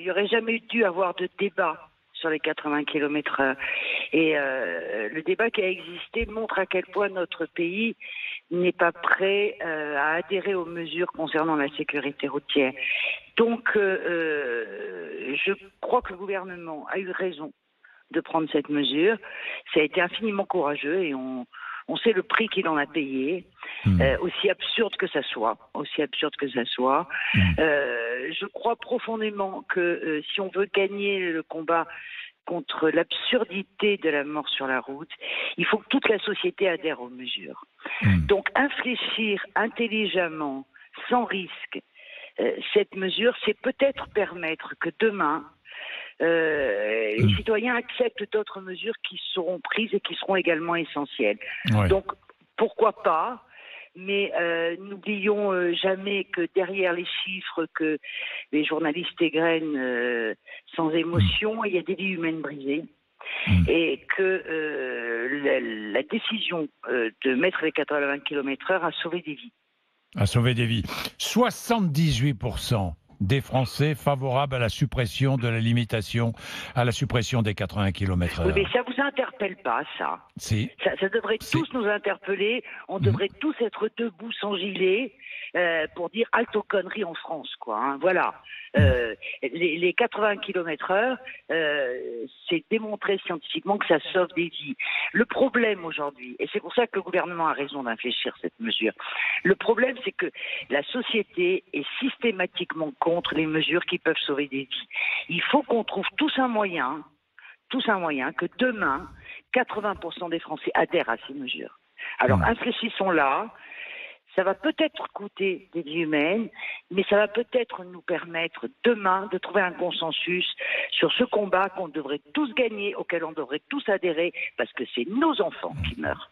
n'y aurait jamais dû avoir de débat sur les 80 km/h. Et le débat qui a existé montre à quel point notre pays n'est pas prêt à adhérer aux mesures concernant la sécurité routière. Donc, je crois que le gouvernement a eu raison de prendre cette mesure. Ça a été infiniment courageux et on sait le prix qu'il en a payé, aussi absurde que ça soit. Je crois profondément que si on veut gagner le combat contre l'absurdité de la mort sur la route, il faut que toute la société adhère aux mesures. Donc, infléchir intelligemment, sans risque, cette mesure, c'est peut-être permettre que demain, les citoyens acceptent d'autres mesures qui seront prises et qui seront également essentielles. Ouais. Donc, pourquoi pas, mais n'oublions jamais que derrière les chiffres que les journalistes égrènent sans émotion, il y a des vies humaines brisées. Et que la décision de mettre les 80 km/h a sauvé des vies. A sauvé des vies. 78% des Français favorables à la suppression de la limitation, à la suppression des 80 km/h. Oui, mais ça vous interpelle pas, ça? Si. Ça devrait tous nous interpeller. On devrait tous être debout sans gilet pour dire halte aux conneries en France, quoi. Hein. Voilà. Les 80 km/h, c'est démontré scientifiquement que ça sauve des vies. Le problème aujourd'hui, et c'est pour ça que le gouvernement a raison d'infléchir cette mesure, le problème c'est que la société est systématiquement contre les mesures qui peuvent sauver des vies. Il faut qu'on trouve tous un moyen que demain, 80% des Français adhèrent à ces mesures. Alors infléchissons-la. Ça va peut-être coûter des vies humaines, mais ça va peut-être nous permettre demain de trouver un consensus sur ce combat qu'on devrait tous gagner, auquel on devrait tous adhérer, parce que c'est nos enfants qui meurent.